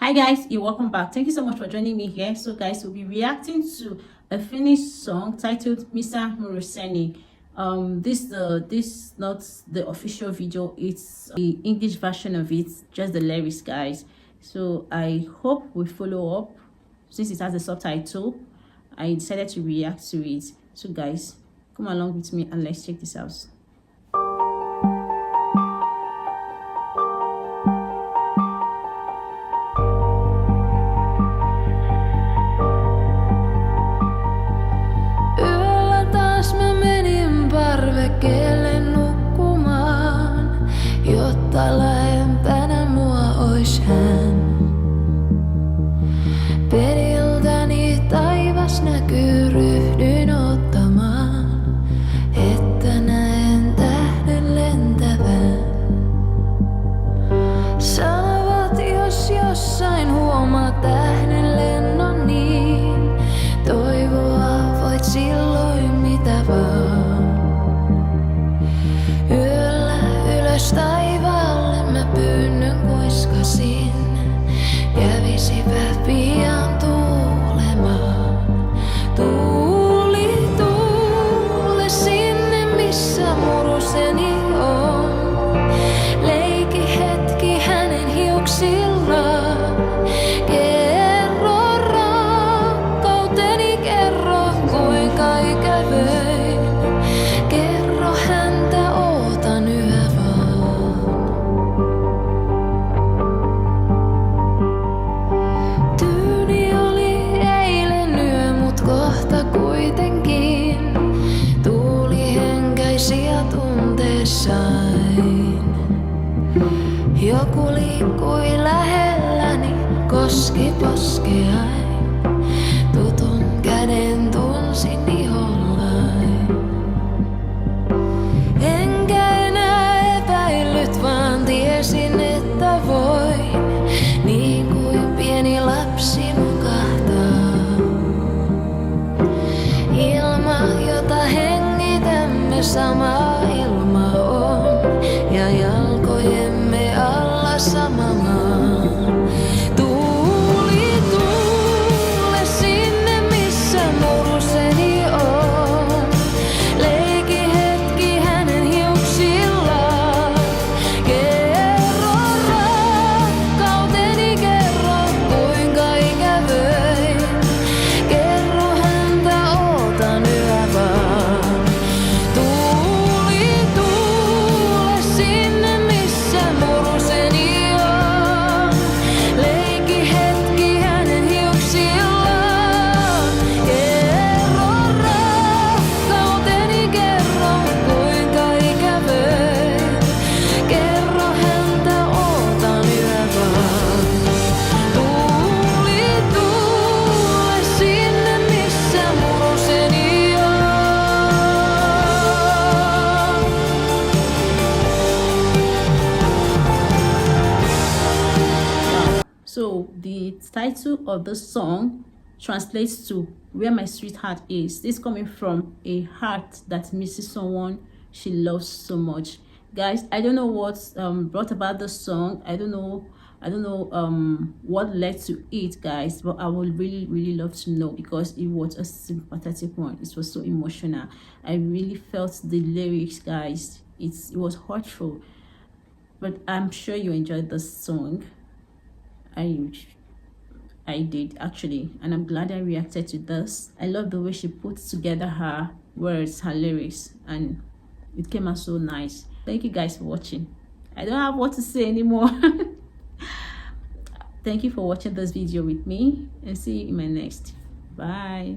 Hi guys, you're welcome back. Thank you so much for joining me here. So guys, we'll be reacting to a finished song titled Mr. Moroseni. This not the official video, it's the English version of it, just the lyrics guys. So I hope we follow up. Since it has a subtitle, I decided to react to it. So guys, come along with me and let's check this out. Jotta lähempänä mua ois hän. Periltäni taivas näkyy, ryhdyin ottamaan, että näen tähden lentävän. Sanovat jos jossain huomaa tähden lennon, niin toivoa voit silloin mitä vaan. Taivaalle mä pyynnön kuiskasin, kävisipä pian tuulemaan. Tuuli, tuule sinne missä Moroseni on. Leiki hetki hänen hiuksillaan. Kerro rakkauteni, kerro kuinka ikävöin. Kerro häntä ootan yhä. Joku liikkui lähelläni, koski poskeain. Tutun käden tunsin ihollain. Enkä enää epäillyt, vaan tiesin, että voin niin kuin pieni lapsi nukahtaa. Ilma, jota hengitämme, sama ilma on, ja jalkojemme alla sama maa. Tuuli, tuule sinne missä Moroseni on. Leiki hetki hänen hiuksillaan. Kerro rakkauteni, kerro kuinka ikävöin. Kerro häntä ootan yhä vaan. Tuuli, tuule sinne missä Moroseni on. Leiki hetki hänen hiuksillaan. Kerro rakkauteni, kerro kuinka ikävöin. Kerro häntä ootan yhä vaan. Tuuli, tuule sinne missä Moroseni on. So the title of the song translates to Where My Sweetheart Is. This coming from a heart that misses someone she loves so much. Guys, I don't know what brought about the song. I don't know what led to it guys, but I would really love to know, because it was a sympathetic one. It was so emotional. I really felt the lyrics guys. It was hurtful, but I'm sure you enjoyed the song. I did actually, and I'm glad I reacted to this. I love the way she puts together her words, her lyrics, and it came out so nice. Thank you guys for watching. I don't have what to say anymore. Thank you for watching this video with me, and see you in my next. Bye.